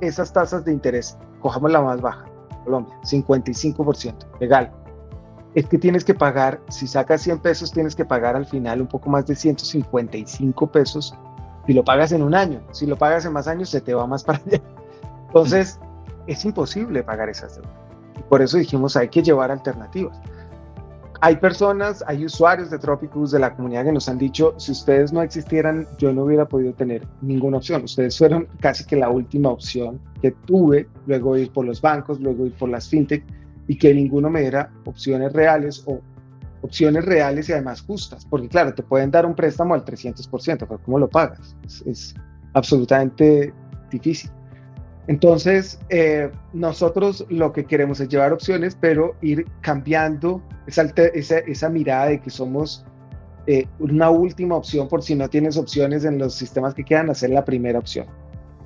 esas tasas de interés, cojamos la más baja, Colombia, 55%, legal. Es que tienes que pagar, si sacas 100 pesos, tienes que pagar al final un poco más de 155 pesos si lo pagas en un año. Si lo pagas en más años, se te va más para allá. Entonces, es imposible pagar esas deudas. Y por eso dijimos, hay que llevar alternativas. Hay personas, hay usuarios de Tropicus, de la comunidad, que nos han dicho, si ustedes no existieran, yo no hubiera podido tener ninguna opción. Ustedes fueron casi que la última opción que tuve, luego ir por los bancos, luego ir por las fintech, y que ninguno me diera opciones reales y además justas. Porque claro, te pueden dar un préstamo al 300%, pero ¿cómo lo pagas? Es absolutamente difícil. Entonces, nosotros lo que queremos es llevar opciones, pero ir cambiando esa mirada de que somos una última opción por si no tienes opciones en los sistemas que quedan, hacer la primera opción.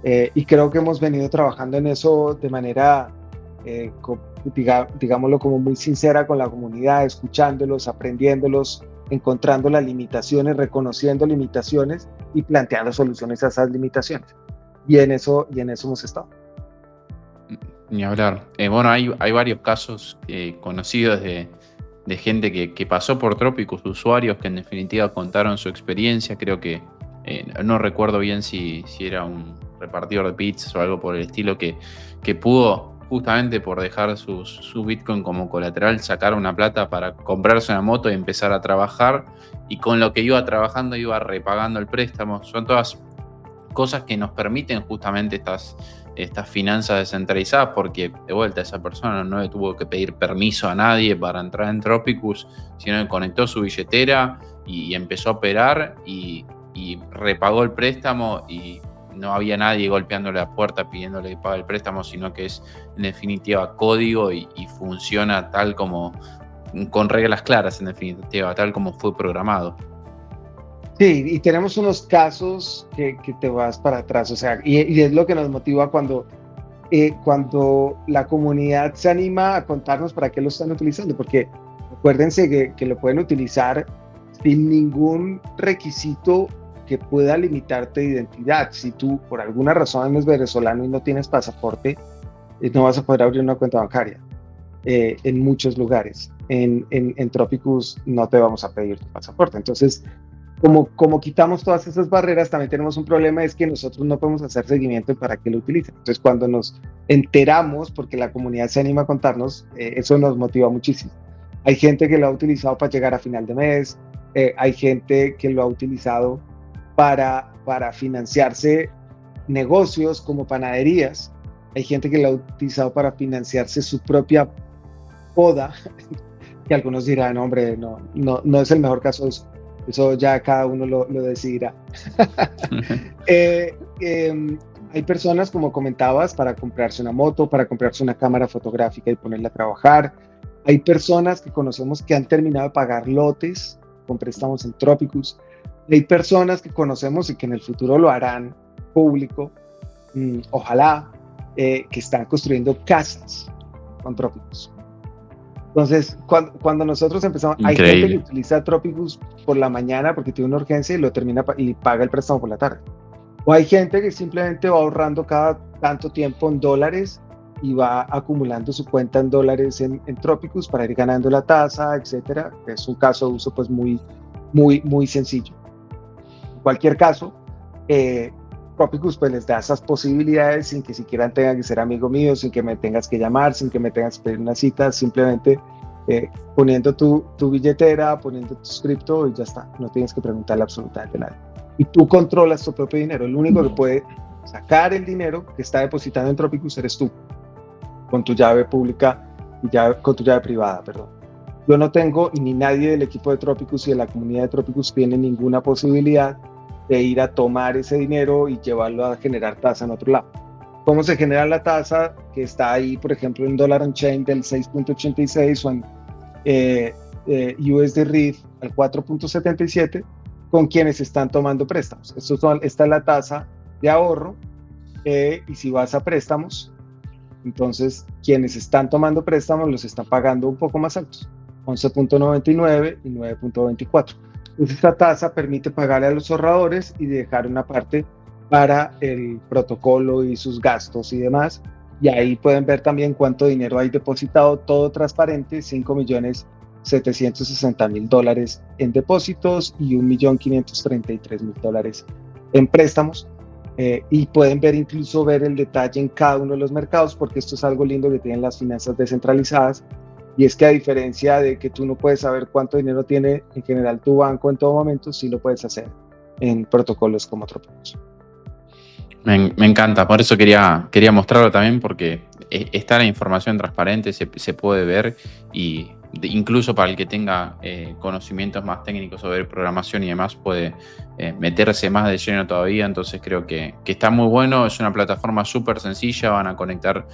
Y creo que hemos venido trabajando en eso de manera, digámoslo, como muy sincera con la comunidad, escuchándolos, aprendiéndolos, encontrando las limitaciones, reconociendo limitaciones y planteando soluciones a esas limitaciones. Y en eso hemos estado. Ni hablar. Bueno, hay varios casos conocidos de gente que pasó por Tropicus, usuarios que en definitiva contaron su experiencia. Creo que, no recuerdo bien si era un repartidor de pizzas o algo por el estilo, que pudo, justamente por dejar su Bitcoin como colateral, sacar una plata para comprarse una moto y empezar a trabajar. Y con lo que iba trabajando iba repagando el préstamo. Son todas cosas que nos permiten justamente estas finanzas descentralizadas, porque de vuelta esa persona no le tuvo que pedir permiso a nadie para entrar en Tropicus, sino que conectó su billetera y empezó a operar y repagó el préstamo, y no había nadie golpeándole la puerta pidiéndole que pague el préstamo, sino que es en definitiva código y funciona tal como con reglas claras, en definitiva, tal como fue programado. Sí, y tenemos unos casos que te vas para atrás, o sea, y es lo que nos motiva cuando la comunidad se anima a contarnos para qué lo están utilizando, porque acuérdense que lo pueden utilizar sin ningún requisito que pueda limitarte de identidad. Si tú por alguna razón eres venezolano y no tienes pasaporte, no vas a poder abrir una cuenta bancaria en muchos lugares. En Tropicus no te vamos a pedir tu pasaporte. Entonces, como quitamos todas esas barreras, también tenemos un problema, es que nosotros no podemos hacer seguimiento para que lo utilicen. Entonces, cuando nos enteramos, porque la comunidad se anima a contarnos, eso nos motiva muchísimo. Hay gente que lo ha utilizado para llegar a final de mes, hay gente que lo ha utilizado para financiarse negocios como panaderías, hay gente que lo ha utilizado para financiarse su propia boda, que algunos dirán, hombre, no es el mejor caso de eso. Eso ya cada uno lo decidirá. Hay personas, como comentabas, para comprarse una moto, para comprarse una cámara fotográfica y ponerla a trabajar. Hay personas que conocemos que han terminado de pagar lotes con préstamos en Tropicus. Hay personas que conocemos y que en el futuro lo harán público, ojalá, que están construyendo casas con Tropicus. Entonces, cuando nosotros empezamos, Increíble. Hay gente que utiliza Tropicus por la mañana porque tiene una urgencia y lo termina y paga el préstamo por la tarde. O hay gente que simplemente va ahorrando cada tanto tiempo en dólares y va acumulando su cuenta en dólares en Tropicus para ir ganando la tasa, etcétera. Es un caso de uso pues muy sencillo. En cualquier caso, Tropicus pues les da esas posibilidades sin que siquiera tengan que ser amigo mío, sin que me tengas que llamar, sin que me tengas que pedir una cita, simplemente poniendo tu billetera, poniendo tu cripto y ya está, no tienes que preguntarle absolutamente nada. Y tú controlas tu propio dinero, el único que puede sacar el dinero que está depositado en Tropicus eres tú, con tu llave pública y con tu llave privada, perdón. Yo no tengo, ni nadie del equipo de Tropicus y de la comunidad de Tropicus tiene ninguna posibilidad de ir a tomar ese dinero y llevarlo a generar tasa en otro lado. ¿Cómo se genera la tasa que está ahí, por ejemplo, en Dollar on Chain del 6.86 o en USD RIF al 4.77 con quienes están tomando préstamos? Esta es la tasa de ahorro y si vas a préstamos, entonces quienes están tomando préstamos los están pagando un poco más altos, 11.99 y 9.24. Esta tasa permite pagarle a los ahorradores y dejar una parte para el protocolo y sus gastos y demás. Y ahí pueden ver también cuánto dinero hay depositado, todo transparente, $5.760.000 en depósitos y $1.533.000 en préstamos. Y pueden incluso ver el detalle en cada uno de los mercados, porque esto es algo lindo que tienen las finanzas descentralizadas. Y es que a diferencia de que tú no puedes saber cuánto dinero tiene en general tu banco en todo momento, sí lo puedes hacer en protocolos como Tropicus. Me encanta, por eso quería mostrarlo también, porque está la información transparente, se puede ver y incluso para el que tenga conocimientos más técnicos sobre programación y demás puede meterse más de lleno todavía. Entonces creo que está muy bueno, es una plataforma súper sencilla, van a conectar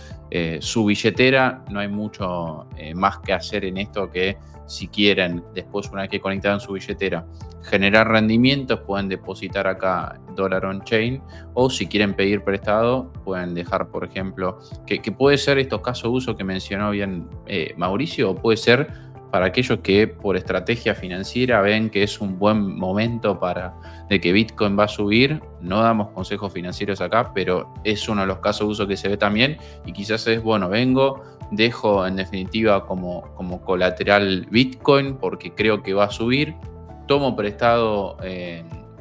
su billetera, no hay mucho más que hacer en esto que si quieren después, una vez que conectaron su billetera, generar rendimientos, pueden depositar acá Dollar on Chain, o si quieren pedir prestado pueden dejar, por ejemplo, que puede ser estos casos de uso que mencionó bien Mauricio, o puede ser para aquellos que por estrategia financiera ven que es un buen momento de que Bitcoin va a subir. No damos consejos financieros acá, pero es uno de los casos de uso que se ve también, y quizás es, bueno, dejo en definitiva como colateral Bitcoin porque creo que va a subir, tomo prestado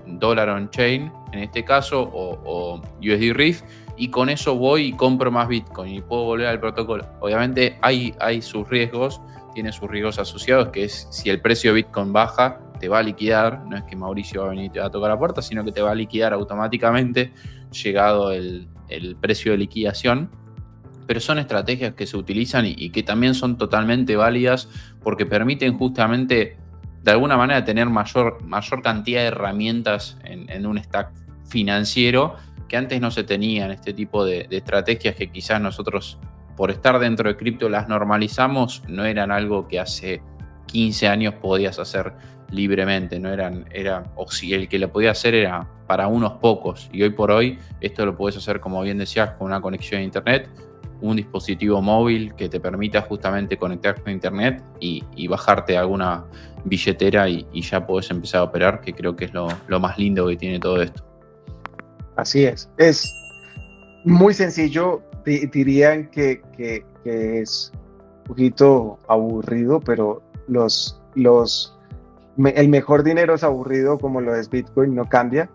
Dollar on Chain en este caso o USD RIF, y con eso voy y compro más Bitcoin y puedo volver al protocolo. Obviamente hay sus riesgos, tiene sus riesgos asociados, que es si el precio de Bitcoin baja, te va a liquidar. No es que Mauricio va a venir y te va a tocar la puerta, sino que te va a liquidar automáticamente llegado el precio de liquidación. Pero son estrategias que se utilizan y que también son totalmente válidas, porque permiten justamente de alguna manera tener mayor cantidad de herramientas en un stack financiero que antes no se tenían. Este tipo de estrategias que quizás nosotros, por estar dentro de cripto, las normalizamos, no eran algo que hace 15 años podías hacer libremente, o si el que lo podía hacer era para unos pocos, y hoy por hoy esto lo puedes hacer, como bien decías, con una conexión a internet, un dispositivo móvil que te permita justamente conectarte a internet y bajarte alguna billetera y ya podés empezar a operar, que creo que es lo más lindo que tiene todo esto. Así es muy sencillo, dirían que es un poquito aburrido, pero el mejor dinero es aburrido, como lo es Bitcoin, no cambia.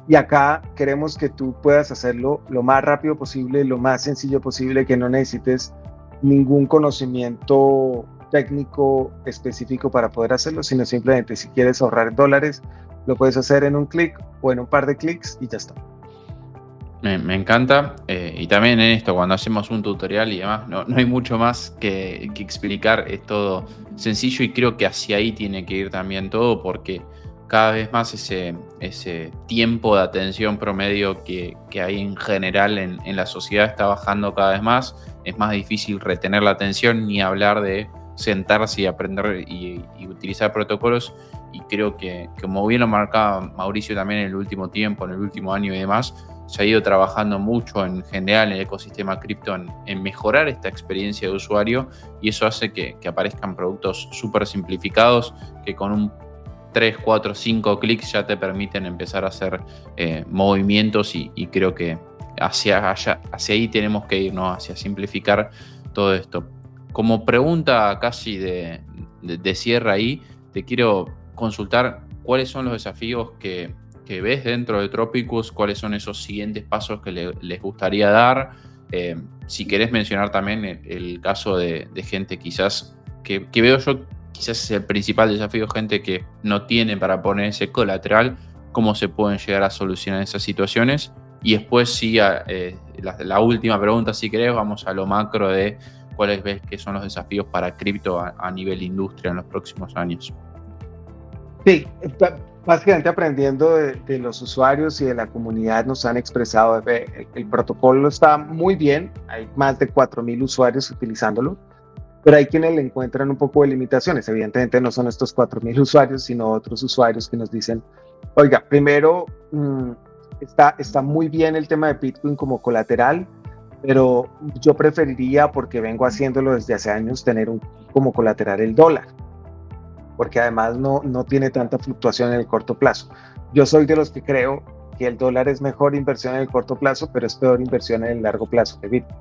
Y acá queremos que tú puedas hacerlo lo más rápido posible, lo más sencillo posible, que no necesites ningún conocimiento técnico específico para poder hacerlo, sino simplemente si quieres ahorrar dólares, lo puedes hacer en un clic o en un par de clics y ya está. Me encanta, y también en esto, cuando hacemos un tutorial y demás, no hay mucho más que explicar, es todo sencillo y creo que hacia ahí tiene que ir también todo, porque cada vez más ese tiempo de atención promedio que hay en general en la sociedad está bajando cada vez más, es más difícil retener la atención ni hablar de sentarse y aprender y utilizar protocolos, y creo que, como bien lo marcaba Mauricio también en el último tiempo, en el último año y demás, se ha ido trabajando mucho en general en el ecosistema cripto en mejorar esta experiencia de usuario, y eso hace que aparezcan productos súper simplificados que con un 3, 4, 5 clics ya te permiten empezar a hacer movimientos, y creo que hacia ahí tenemos que ir, ¿no? Hacia simplificar todo esto. Como pregunta casi de cierre ahí, te quiero consultar cuáles son los desafíos que ves dentro de Tropicus, cuáles son esos siguientes pasos que les gustaría dar. Si querés mencionar también el caso de gente quizás que veo yo, quizás es el principal desafío, gente que no tiene para poner ese colateral, cómo se pueden llegar a solucionar esas situaciones. Y después sí, la última pregunta, si querés, vamos a lo macro de cuáles ves que son los desafíos para cripto a nivel industria en los próximos años. Sí, básicamente aprendiendo de los usuarios y de la comunidad, nos han expresado, el protocolo está muy bien, hay más de 4.000 usuarios utilizándolo, pero hay quienes le encuentran un poco de limitaciones. Evidentemente no son estos 4.000 usuarios, sino otros usuarios que nos dicen, oiga, primero, está muy bien el tema de Bitcoin como colateral, pero yo preferiría, porque vengo haciéndolo desde hace años, tener como colateral el dólar, porque además no tiene tanta fluctuación en el corto plazo. Yo soy de los que creo que el dólar es mejor inversión en el corto plazo, pero es peor inversión en el largo plazo que Bitcoin,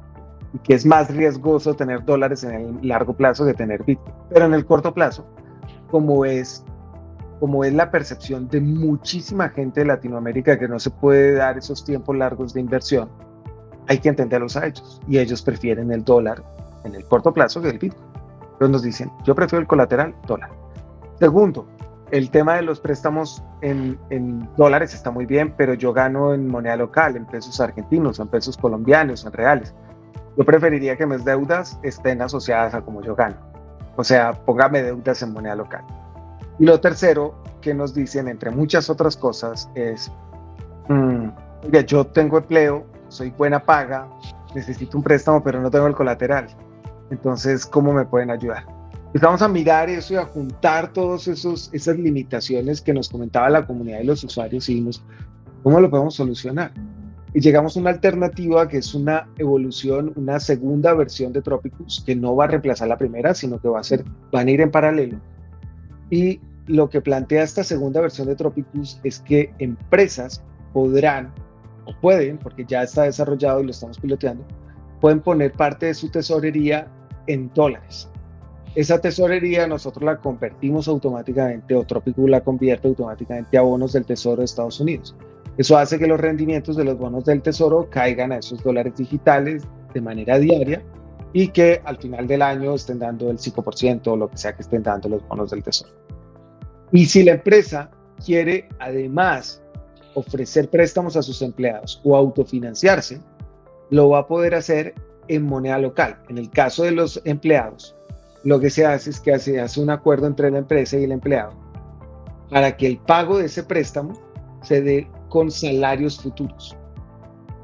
y que es más riesgoso tener dólares en el largo plazo que tener Bitcoin. Pero en el corto plazo, como es la percepción de muchísima gente de Latinoamérica, que no se puede dar esos tiempos largos de inversión, hay que entenderlos a ellos, y ellos prefieren el dólar en el corto plazo que el Bitcoin. Entonces nos dicen, yo prefiero el colateral dólar. Segundo, el tema de los préstamos en dólares está muy bien, pero yo gano en moneda local, en pesos argentinos, en pesos colombianos, en reales. Yo preferiría que mis deudas estén asociadas a cómo yo gano. O sea, póngame deudas en moneda local. Y lo tercero que nos dicen, entre muchas otras cosas, es, yo tengo empleo, soy buena paga, necesito un préstamo, pero no tengo el colateral. Entonces, ¿cómo me pueden ayudar? Pues vamos a mirar eso y a juntar todas esas limitaciones que nos comentaba la comunidad de los usuarios, y vimos cómo lo podemos solucionar. Y llegamos a una alternativa que es una evolución, una segunda versión de Tropicus, que no va a reemplazar la primera, sino que van a ir en paralelo. Y lo que plantea esta segunda versión de Tropicus es que empresas podrán, o pueden, porque ya está desarrollado y lo estamos piloteando, pueden poner parte de su tesorería en dólares. Esa tesorería nosotros la convertimos automáticamente, o Tropicus la convierte automáticamente a bonos del Tesoro de Estados Unidos. Eso hace que los rendimientos de los bonos del Tesoro caigan a esos dólares digitales de manera diaria, y que al final del año estén dando el 5% o lo que sea que estén dando los bonos del Tesoro. Y si la empresa quiere además ofrecer préstamos a sus empleados o autofinanciarse, lo va a poder hacer en moneda local. En el caso de los empleados, lo que se hace es que se hace un acuerdo entre la empresa y el empleado para que el pago de ese préstamo se dé con salarios futuros.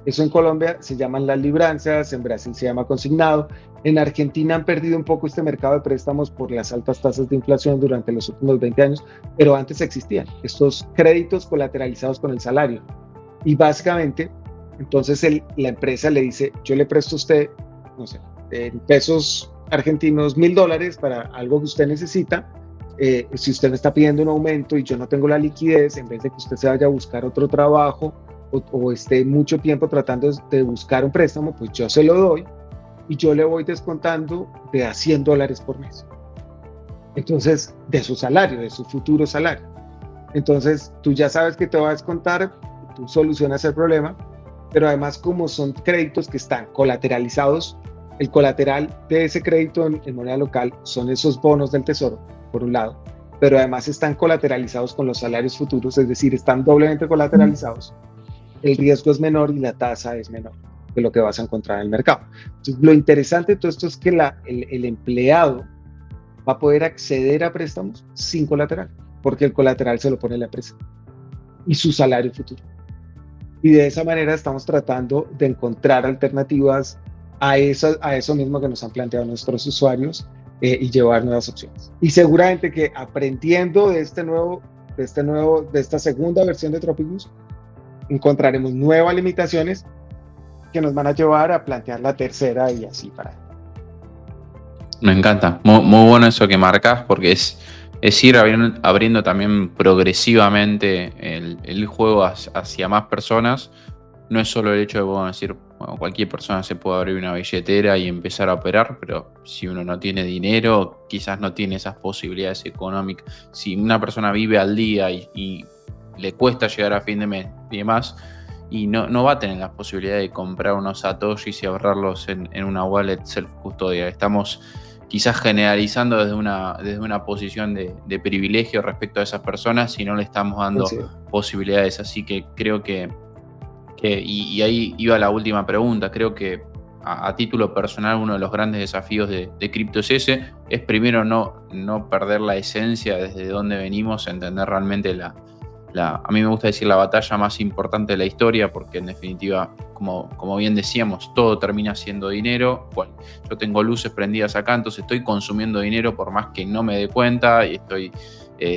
Eso en Colombia se llaman las libranzas, en Brasil se llama consignado. En Argentina han perdido un poco este mercado de préstamos por las altas tasas de inflación durante los últimos 20 años, pero antes existían estos créditos colateralizados con el salario. Y básicamente, entonces la empresa le dice, yo le presto a usted, no sé, en pesos argentinos $1,000 para algo que usted necesita. Si usted me está pidiendo un aumento y yo no tengo la liquidez, en vez de que usted se vaya a buscar otro trabajo o esté mucho tiempo tratando de buscar un préstamo, pues yo se lo doy y yo le voy descontando de a $100 por mes. Entonces, de su salario, de su futuro salario. Entonces, tú ya sabes que te va a descontar, tú solucionas el problema, pero además como son créditos que están colateralizados, el colateral de ese crédito en moneda local son esos bonos del tesoro, por un lado, pero además están colateralizados con los salarios futuros, es decir, están doblemente colateralizados. El riesgo es menor y la tasa es menor que lo que vas a encontrar en el mercado. Entonces, lo interesante de todo esto es que el empleado va a poder acceder a préstamos sin colateral, porque el colateral se lo pone la empresa y su salario futuro. Y de esa manera estamos tratando de encontrar alternativas a eso mismo que nos han planteado nuestros usuarios y llevar nuevas opciones. Y seguramente que aprendiendo de esta segunda versión de Tropicus, encontraremos nuevas limitaciones que nos van a llevar a plantear la tercera y así para. Me encanta, muy bueno eso que marcas, porque es ir abriendo también progresivamente el juego hacia más personas. No es solo el hecho de, bueno, decir, bueno, cualquier persona se puede abrir una billetera y empezar a operar, pero si uno no tiene dinero, quizás no tiene esas posibilidades económicas. Si una persona vive al día y le cuesta llegar a fin de mes y demás, y no va a tener la posibilidad de comprar unos satoshis y ahorrarlos en una wallet self-custodia. Estamos quizás generalizando desde una posición de privilegio respecto a esas personas y no le estamos dando posibilidades. Así que creo que y ahí iba la última pregunta. Creo que a título personal uno de los grandes desafíos de cripto es ese. Es primero no perder la esencia desde donde venimos, entender realmente a mí me gusta decir la batalla más importante de la historia, porque en definitiva, como bien decíamos, todo termina siendo dinero. Bueno, yo tengo luces prendidas acá, entonces estoy consumiendo dinero por más que no me dé cuenta, y estoy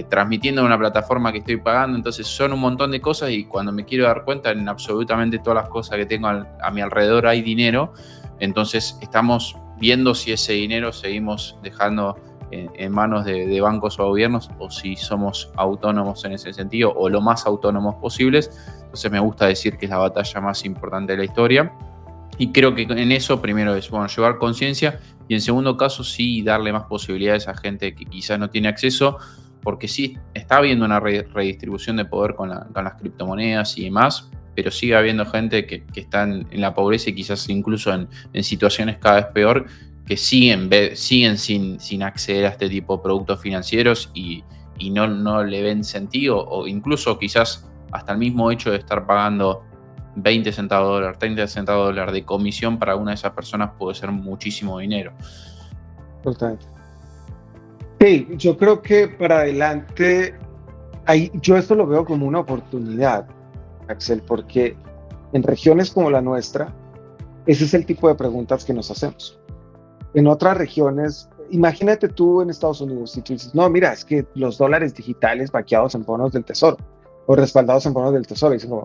transmitiendo en una plataforma que estoy pagando. Entonces son un montón de cosas, y cuando me quiero dar cuenta, en absolutamente todas las cosas que tengo a mi alrededor hay dinero. Entonces estamos viendo si ese dinero seguimos dejando en manos de bancos o gobiernos, o si somos autónomos en ese sentido, o lo más autónomos posibles. Entonces me gusta decir que es la batalla más importante de la historia, y creo que en eso primero es, bueno, llevar conciencia, y en segundo caso sí darle más posibilidades a gente que quizás no tiene acceso, porque sí está habiendo una redistribución de poder con las criptomonedas y demás, pero sigue habiendo gente que está en la pobreza, y quizás incluso en situaciones cada vez peor, que siguen sin acceder a este tipo de productos financieros y no le ven sentido, o incluso quizás hasta el mismo hecho de estar pagando 20 centavos de dólar, 30 centavos de dólar de comisión para una de esas personas puede ser muchísimo dinero. Totalmente. Sí, yo creo que para adelante, yo esto lo veo como una oportunidad, Axel, porque en regiones como la nuestra, ese es el tipo de preguntas que nos hacemos. En otras regiones, imagínate tú en Estados Unidos, si tú dices, no, mira, es que los dólares digitales vaqueados en bonos del tesoro o respaldados en bonos del tesoro, y dicen como,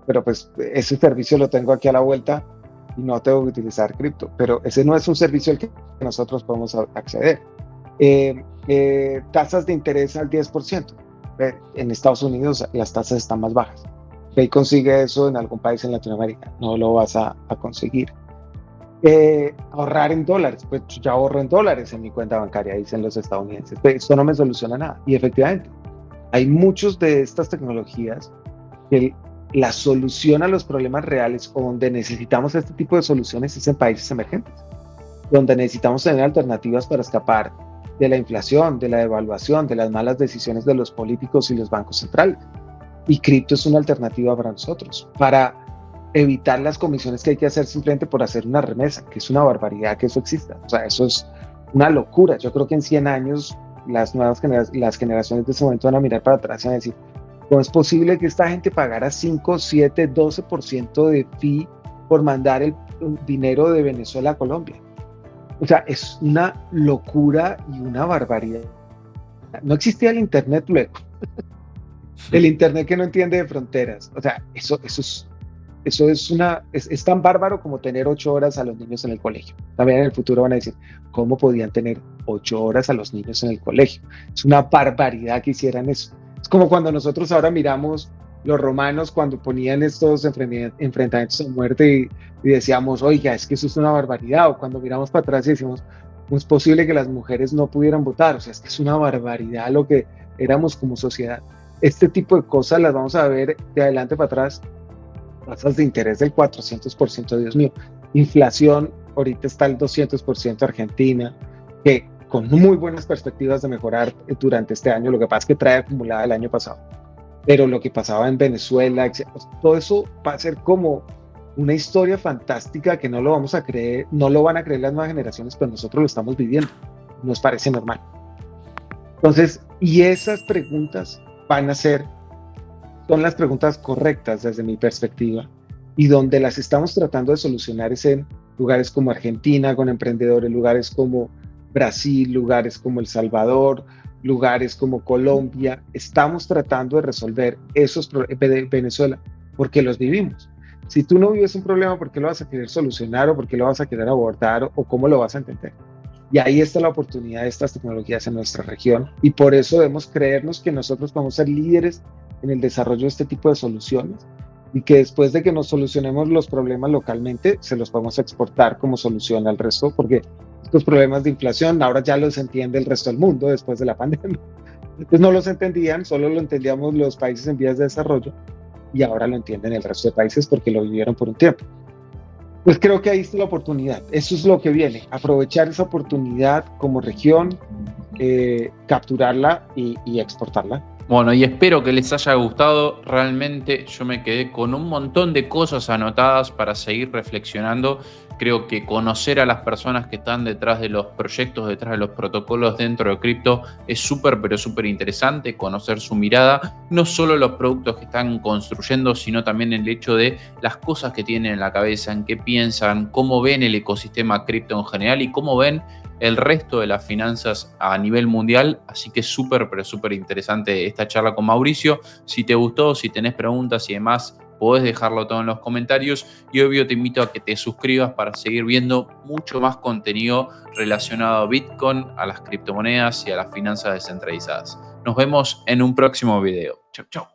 pero pues ese servicio lo tengo aquí a la vuelta y no tengo que utilizar cripto, pero ese no es un servicio al que nosotros podemos acceder. Tasas de interés al 10%. En Estados Unidos las tasas están más bajas. Ve y consigue eso en algún país en Latinoamérica, no lo vas a conseguir. Ahorrar en dólares, pues yo ya ahorro en dólares en mi cuenta bancaria, dicen los estadounidenses. Esto no me soluciona nada. Y efectivamente, hay muchas de estas tecnologías que la solución a los problemas reales, o donde necesitamos este tipo de soluciones, es en países emergentes, donde necesitamos tener alternativas para escapar de la inflación, de la devaluación, de las malas decisiones de los políticos y los bancos centrales. Y cripto es una alternativa para nosotros, para evitar las comisiones que hay que hacer simplemente por hacer una remesa, que es una barbaridad que eso exista. O sea, eso es una locura. Yo creo que en 100 años las generaciones de ese momento van a mirar para atrás y van a decir, ¿Cómo es posible que esta gente pagara 5, 7, 12% de fee por mandar el dinero de Venezuela a Colombia? O sea, es una locura y una barbaridad. No existía el Internet luego, el Internet que no entiende de fronteras. O sea, es tan bárbaro como tener 8 horas a los niños en el colegio. También en el futuro van a decir, ¿cómo podían tener 8 horas a los niños en el colegio? Es una barbaridad que hicieran eso. Es como cuando nosotros ahora miramos los romanos cuando ponían estos enfrentamientos a muerte y decíamos, oiga, es que eso es una barbaridad. O cuando miramos para atrás y decimos, ¿cómo es posible que las mujeres no pudieran votar? O sea, es que es una barbaridad lo que éramos como sociedad. Este tipo de cosas las vamos a ver de adelante para atrás. Tasas de interés del 400%, Dios mío. Inflación, ahorita está el 200% Argentina, que con muy buenas perspectivas de mejorar durante este año. Lo que pasa es que trae acumulada el año pasado. Pero lo que pasaba en Venezuela, todo eso va a ser como una historia fantástica que no lo vamos a creer, no lo van a creer las nuevas generaciones, pero nosotros lo estamos viviendo. Nos parece normal. Entonces, y esas preguntas van a ser son las preguntas correctas desde mi perspectiva y donde las estamos tratando de solucionar es en lugares como Argentina, con emprendedores, lugares como Brasil, lugares como El Salvador, lugares como Colombia. Estamos tratando de resolver esos problemas de Venezuela porque los vivimos. Si tú no vives un problema, ¿por qué lo vas a querer solucionar o por qué lo vas a querer abordar o cómo lo vas a entender? Y ahí está la oportunidad de estas tecnologías en nuestra región y por eso debemos creernos que nosotros vamos a ser líderes en el desarrollo de este tipo de soluciones y que después de que nos solucionemos los problemas localmente, se los vamos a exportar como solución al resto, porque estos problemas de inflación ahora ya los entiende el resto del mundo después de la pandemia. Entonces no los entendían, solo lo entendíamos los países en vías de desarrollo y ahora lo entienden el resto de países porque lo vivieron por un tiempo. Pues creo que ahí está la oportunidad. Eso es lo que viene, aprovechar esa oportunidad como región, capturarla y exportarla. Bueno, y espero que les haya gustado. Realmente yo me quedé con un montón de cosas anotadas para seguir reflexionando. Creo que conocer a las personas que están detrás de los proyectos, detrás de los protocolos dentro de cripto es súper, pero súper interesante. Conocer su mirada, no solo los productos que están construyendo, sino también el hecho de las cosas que tienen en la cabeza, en qué piensan, cómo ven el ecosistema cripto en general y cómo ven el resto de las finanzas a nivel mundial. Así que súper, pero súper interesante esta charla con Mauricio. Si te gustó, si tenés preguntas y demás, podés dejarlo todo en los comentarios. Y obvio te invito a que te suscribas para seguir viendo mucho más contenido relacionado a Bitcoin, a las criptomonedas y a las finanzas descentralizadas. Nos vemos en un próximo video. Chau, chau.